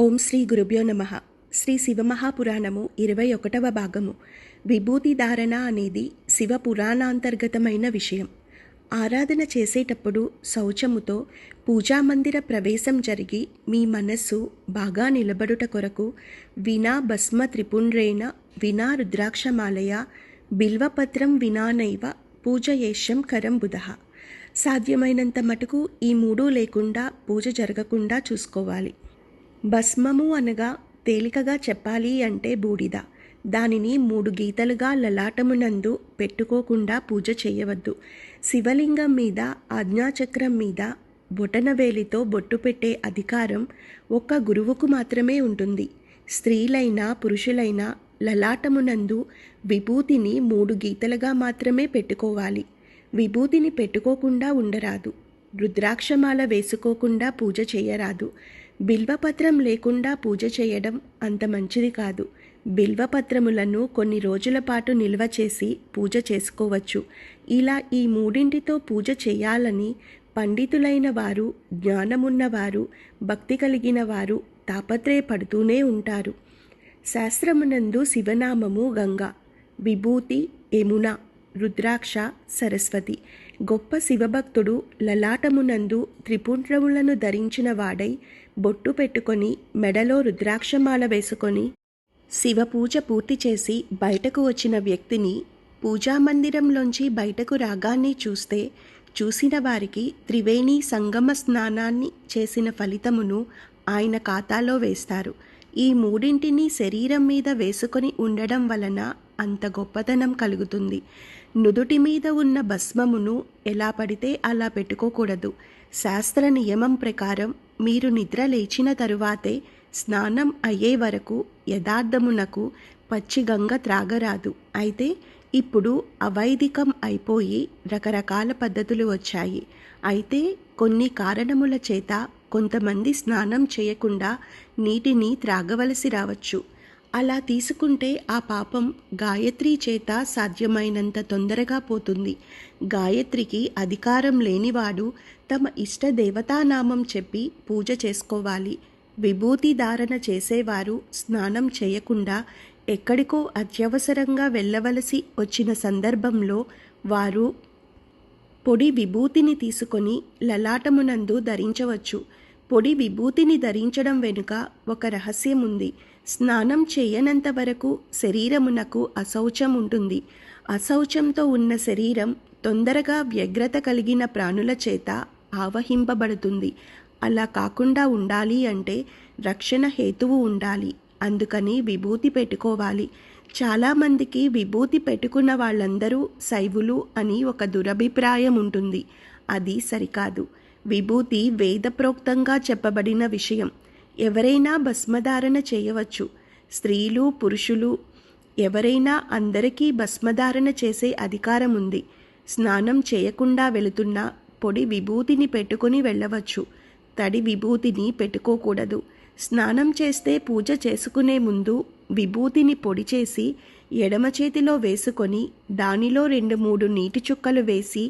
ఓం శ్రీ గురుభ్యో నమః. శ్రీ శివమహాపురాణము 21వ భాగము. విభూతి ధారణ అనేది శివ పురాణాంతర్గతమైన విషయం. ఆరాధన చేసేటప్పుడు శౌచముతో పూజామందిర ప్రవేశం జరిగి మీ మనస్సు బాగా నిలబడుట కొరకు వినా భస్మ త్రిపుండ్రేణ వినా రుద్రాక్షమాలయ బిల్వపత్రం వినానైవ పూజయేష్యం కరం బుధః. సాధ్యమైనంత మటుకు ఈ మూడు లేకుండా పూజ జరగకుండా చూసుకోవాలి. భస్మము అనగా తేలికగా చెప్పాలి అంటే బూడిద. దానిని 3 గీతలుగా లలాటమునందు పెట్టుకోకుండా పూజ చేయవద్దు. శివలింగం మీద ఆజ్ఞాచక్రం మీద బొటనవేలితో బొట్టు పెట్టే అధికారం ఒక్క గురువుకు మాత్రమే ఉంటుంది. స్త్రీలైనా పురుషులైనా లలాటమునందు విభూతిని 3 గీతలుగా మాత్రమే పెట్టుకోవాలి. విభూతిని పెట్టుకోకుండా ఉండరాదు. రుద్రాక్షమాల వేసుకోకుండా పూజ చేయరాదు. బిల్వపత్రం లేకుండా పూజ చేయడం అంత మంచిది కాదు. బిల్వపత్రములను కొన్ని రోజుల పాటు నిల్వ చేసి పూజ చేసుకోవచ్చు. ఇలా ఈ మూడింటితో పూజ చేయాలని పండితులైన వారు, జ్ఞానమున్నవారు, భక్తి కలిగిన వారు తాపత్రయపడుతూనే ఉంటారు. శాస్త్రమునందు శివనామము గంగా, విభూతి యమున, రుద్రాక్ష సరస్వతి. గొప్ప శివభక్తుడు లలాటమునందు త్రిపుండ్రములను ధరించిన వాడై బొట్టు పెట్టుకొని మెడలో రుద్రాక్షమాల వేసుకొని శివపూజ పూర్తి చేసి బయటకు వచ్చిన వ్యక్తిని పూజామందిరంలోంచి బయటకు రాగాన్ని చూస్తే చూసిన వారికి త్రివేణి సంగమ స్నానాన్ని చేసిన ఫలితమును ఆయన ఖాతాలో వేస్తారు. ఈ మూడింటిని శరీరం మీద వేసుకొని ఉండడం వలన అంత గొప్పతనం కలుగుతుంది. నుదుటి మీద ఉన్న భస్మమును ఎలా పడితే అలా పెట్టుకోకూడదు. శాస్త్ర నియమం ప్రకారం మీరు నిద్ర లేచిన తరువాతే స్నానం అయ్యే వరకు యథార్థమునకు పచ్చి గంగ త్రాగరాదు. అయితే ఇప్పుడు అవైదికం అయిపోయి రకరకాల పద్ధతులు వచ్చాయి. అయితే కొన్ని కారణముల చేత కొంతమంది స్నానం చేయకుండా నీటిని త్రాగవలసి రావచ్చు. అలా తీసుకుంటే ఆ పాపం గాయత్రి చేత సాధ్యమైనంత తొందరగా పోతుంది. గాయత్రికి అధికారం లేనివాడు తమ ఇష్ట దేవతానామం చెప్పి పూజ చేసుకోవాలి. విభూతి ధారణ చేసేవారు స్నానం చేయకుండా ఎక్కడికో అత్యవసరంగా వెళ్ళవలసి వచ్చిన సందర్భంలో వారు పొడి విభూతిని తీసుకొని లలాటమునందు ధరించవచ్చు. పొడి విభూతిని ధరించడం వెనుక ఒక రహస్యం ఉంది. స్నానం చేయనంత వరకు శరీరమునకు అశౌచం ఉంటుంది. అశౌచంతో ఉన్న శరీరం తొందరగా వ్యగ్రత కలిగిన ప్రాణుల చేత ఆవహింపబడుతుంది. అలా కాకుండా ఉండాలి అంటే రక్షణ హేతువు ఉండాలి. అందుకని విభూతి పెట్టుకోవాలి. చాలామందికి విభూతి పెట్టుకున్న వాళ్ళందరూ శైవులు అని ఒక దురభిప్రాయం ఉంటుంది. అది సరికాదు. విభూతి వేదప్రోక్తంగా చెప్పబడిన విషయం. ఎవరైనా భస్మధారణ చేయవచ్చు. స్త్రీలు పురుషులు ఎవరైనా అందరికీ భస్మధారణ చేసే అధికారం ఉంది. స్నానం చేయకుండా వెళుతున్నా పొడి విభూతిని పెట్టుకుని వెళ్ళవచ్చు. తడి విభూతిని పెట్టుకోకూడదు. స్నానం చేస్తే పూజ చేసుకునే ముందు విభూతిని పొడి చేసి ఎడమ చేతిలో వేసుకొని దానిలో 2-3 నీటి చుక్కలు వేసి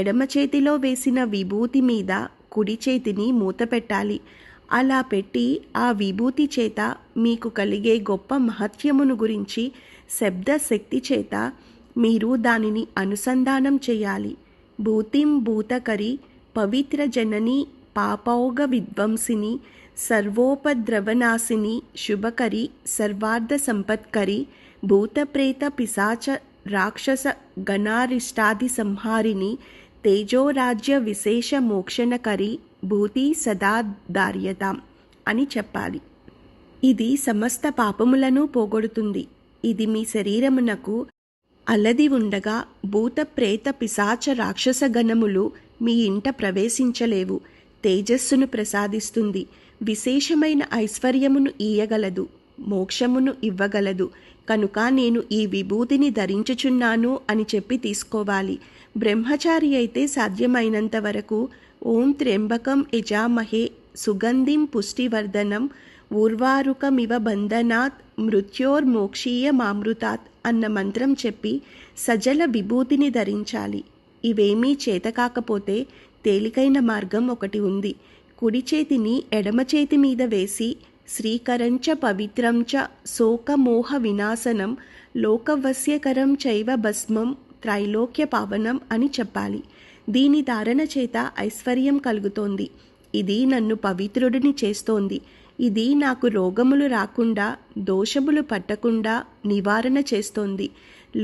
ఎడమ చేతిలో వేసిన విభూతి మీద కుడి చేతిని మూత పెట్టాలి. అలా పెట్టి ఆ విభూతి చేత మీకు కలిగే గొప్ప మహత్యమును గురించి శబ్ద శక్తి చేత మీరు దానిని అనుసంధానం చేయాలి. భూతిం భూతకరి పవిత్ర జనని పాపౌగ విధ్వంసిని సర్వోపద్రవనాశిని శుభకరి సర్వార్థ సంపత్కరి భూతప్రేత పిశాచ రాక్షస గణారిష్టాది సంహారిణి తేజోరాజ్య విశేష మోక్షణకరి భూతి సదా ధార్యతాం అని చెప్పాలి. ఇది సమస్త పాపములను పోగొడుతుంది. ఇది మీ శరీరమునకు అలది ఉండగా భూత ప్రేత పిశాచ రాక్షస గణములు మీ ఇంట ప్రవేశించలేవు. తేజస్సును ప్రసాదిస్తుంది. విశేషమైన ఐశ్వర్యమును ఇయ్యగలదు. మోక్షమును ఇవ్వగలదు. కనుక నేను ఈ విభూతిని ధరించుచున్నాను అని చెప్పి తీసుకోవాలి. బ్రహ్మచారి అయితే సాధ్యమైనంత వరకు ఓం త్ర్యంబకం యజామహే సుగంధిం పుష్టివర్ధనం ఊర్వారుకమివ బంధనాత్ మృత్యోర్మోక్షీయ మామృతాత్ అన్న మంత్రం చెప్పి సజల విభూతిని ధరించాలి. ఇవేమీ చేతకాకపోతే తేలికైన మార్గం ఒకటి ఉంది. కుడి చేతిని ఎడమ చేతి మీద వేసి శ్రీకరంచ పవిత్రం చ శోకమోహ వినాశనం లోకవశ్యకరం చైవ భస్మం త్రైలోక్య పావనం అని చెప్పాలి. దీని ధారణ చేత ఐశ్వర్యం కలుగుతోంది. ఇది నన్ను పవిత్రుడిని చేస్తోంది. ఇది నాకు రోగములు రాకుండా, దోషములు పట్టకుండా నివారణ చేస్తోంది.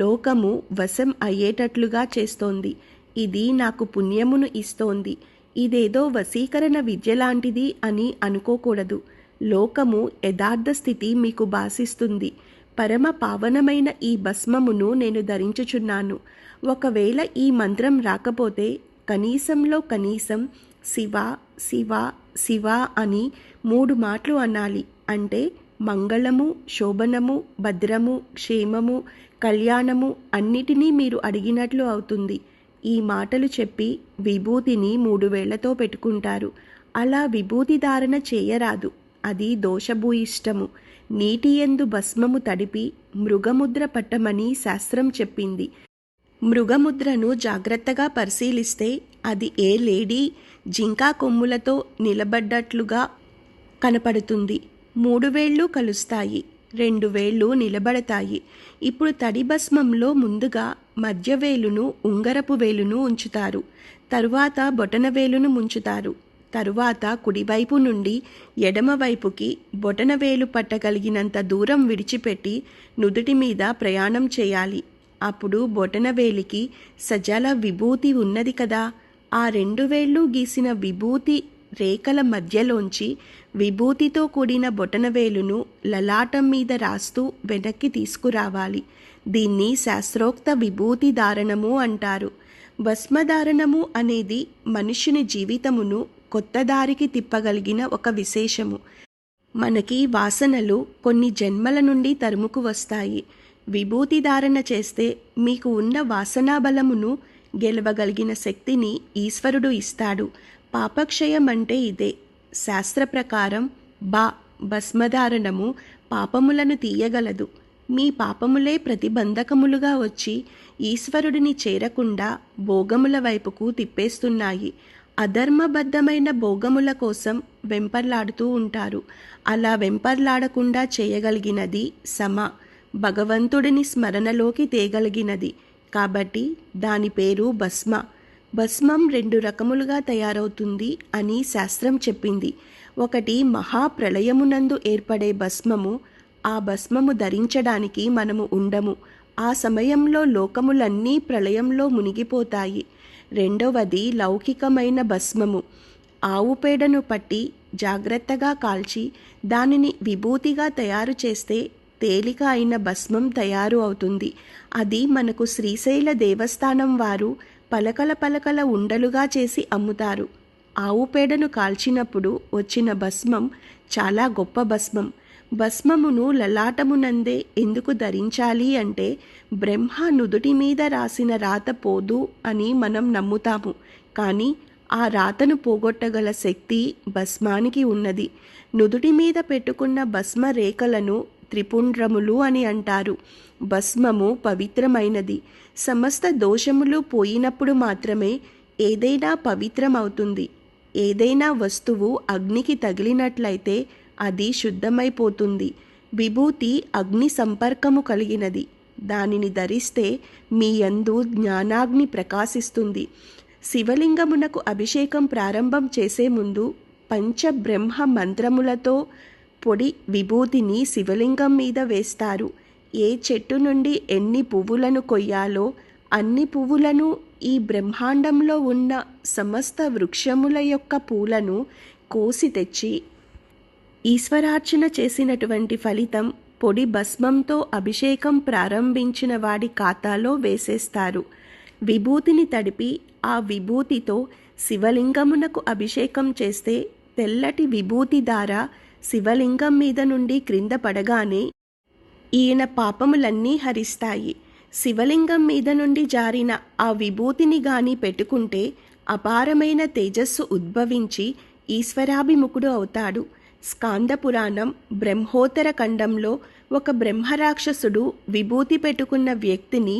లోకము వశం అయ్యేటట్లుగా చేస్తోంది. ఇది నాకు పుణ్యమును ఇస్తోంది. ఇదేదో వశీకరణ విద్య లాంటిది అని అనుకోకూడదు. లోకము యథార్థ స్థితి మీకు భాసిస్తుంది. పరమ పావనమైన ఈ భస్మమును నేను ధరించుచున్నాను. ఒకవేళ ఈ మంత్రం రాకపోతే కనీసంలో కనీసం శివ శివ శివ అని 3 మాటలు అనాలి. అంటే మంగళము, శోభనము, భద్రము, క్షేమము, కళ్యాణము అన్నిటినీ మీరు అడిగినట్లు అవుతుంది. ఈ మాటలు చెప్పి విభూతిని 3 వేళ్లతో పెట్టుకుంటారు. అలా విభూతి ధారణ చేయరాదు. అది దోషభూయిష్టము. నీటి యందు భస్మము తడిపి మృగముద్ర పట్టమని శాస్త్రం చెప్పింది. మృగముద్రను జాగ్రత్తగా పరిశీలిస్తే అది ఏ లేడీ జింకా కొమ్ములతో నిలబడ్డట్లుగా కనపడుతుంది. 3 వేళ్ళు కలుస్తాయి, 2 వేళ్ళు నిలబడతాయి. ఇప్పుడు తడి భస్మంలో ముందుగా మధ్య వేలును, ఉంగరపు వేలును ఉంచుతారు. తరువాత బొటన వేలును ముంచుతారు. తరువాత కుడివైపు నుండి ఎడమవైపుకి బొటన వేలు పట్టగలిగినంత దూరం విడిచిపెట్టి నుదుటి మీద ప్రయాణం చేయాలి. అప్పుడు బొటన వేలికి సజల విభూతి ఉన్నది కదా, ఆ 2 వేళ్ళు గీసిన విభూతి రేఖల మధ్యలోంచి విభూతితో కూడిన బొటనవేలును లలాటం మీద రాస్తూ వెనక్కి తీసుకురావాలి. దీన్ని శాస్త్రోక్త విభూతి ధారణము అంటారు. భస్మధారణము అనేది మనుష్యుని జీవితమును కొత్త దారికి తిప్పగలిగిన ఒక విశేషము. మనకి వాసనలు కొన్ని జన్మల నుండి తరుముకు వస్తాయి. విభూతి ధారణ చేస్తే మీకు ఉన్న వాసనా బలమును గెలవగలిగిన శక్తిని ఈశ్వరుడు ఇస్తాడు. పాపక్షయం అంటే ఇదే. శాస్త్ర ప్రకారం భస్మధారణము పాపములను తీయగలదు. మీ పాపములే ప్రతిబంధకములుగా వచ్చి ఈశ్వరుడిని చేరకుండా భోగముల వైపుకు తిప్పేస్తున్నాయి. అధర్మబద్ధమైన భోగముల కోసం వెంపర్లాడుతూ ఉంటారు. అలా వెంపర్లాడకుండా చేయగలిగినది సమ, భగవంతుడిని స్మరణలోకి తేగలిగినది. కాబట్టి దాని పేరు భస్మ. భస్మం 2 రకములుగా తయారవుతుంది అని శాస్త్రం చెప్పింది. ఒకటి మహాప్రళయమునందు ఏర్పడే భస్మము. ఆ భస్మము ధరించడానికి మనము ఉండము. ఆ సమయంలో లోకములన్నీ ప్రళయంలో మునిగిపోతాయి. రెండవది లౌకికమైన భస్మము. ఆవు పేడను పట్టి జాగ్రత్తగా కాల్చి దానిని విభూతిగా తయారు చేస్తే తేలిక అయిన భస్మం తయారు అవుతుంది. అది మనకు శ్రీశైల దేవస్థానం వారు పలకల పలకల ఉండలుగా చేసి అమ్ముతారు. ఆవు పేడను కాల్చినప్పుడు వచ్చిన భస్మం చాలా గొప్ప భస్మం. భస్మమును లలాటమునందే ఎందుకు ధరించాలి అంటే బ్రహ్మ నుదుటి మీద రాసిన రాత పోదు అని మనం నమ్ముతాము. కానీ ఆ రాతను పోగొట్టగల శక్తి భస్మానికి ఉన్నది. నుదుటి మీద పెట్టుకున్న భస్మ రేఖలను త్రిపుండ్రములు అని అంటారు. భస్మము పవిత్రమైనది. సమస్త దోషములు పోయినప్పుడు మాత్రమే ఏదైనా పవిత్రమవుతుంది. ఏదైనా వస్తువు అగ్నికి తగిలినట్లయితే అది శుద్ధమైపోతుంది. విభూతి అగ్ని సంపర్కము కలిగినది. దానిని ధరిస్తే మీ యందు జ్ఞానాగ్ని ప్రకాశిస్తుంది. శివలింగమునకు అభిషేకం ప్రారంభం చేసే ముందు పంచబ్రహ్మ మంత్రములతో పొడి విభూతిని శివలింగం మీద వేస్తారు. ఏ చెట్టు నుండి ఎన్ని పువ్వులను కొయ్యాలో అన్ని పువ్వులను, ఈ బ్రహ్మాండంలో ఉన్న సమస్త వృక్షముల యొక్క పూలను కోసి తెచ్చి ఈశ్వరార్చన చేసినటువంటి ఫలితం పొడి భస్మంతో అభిషేకం ప్రారంభించిన వాడి ఖాతాలో వేసేస్తారు. విభూతిని తడిపి ఆ విభూతితో శివలింగమునకు అభిషేకం చేస్తే తెల్లటి విభూతి ధార శివలింగం మీద నుండి క్రింద పడగానే ఈయన పాపములన్నీ హరిస్తాయి. శివలింగం మీద నుండి జారిన ఆ విభూతిని గాని పెట్టుకుంటే అపారమైన తేజస్సు ఉద్భవించి ఈశ్వరాభిముఖుడు అవుతాడు. స్కాంద పురాణం బ్రహ్మోత్తర ఖండంలో ఒక బ్రహ్మరాక్షసుడు విభూతి పెట్టుకున్న వ్యక్తిని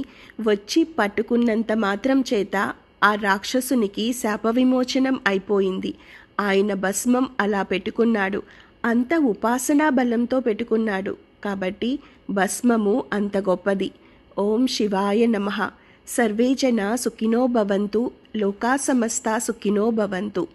వచ్చి పట్టుకున్నంత మాత్రం చేత ఆ రాక్షసునికి శాప విమోచనం అయిపోయింది. ఆయన భస్మం అలా పెట్టుకున్నాడు. అంత ఉపాసనా బలంతో పెట్టుకున్నాడు కాబట్టి భస్మము అంత గొప్పది. ఓం శివాయ నమః. సర్వే జనా సుఖినో భవంతు. లోకా సమస్తా సుఖినో భవంతు.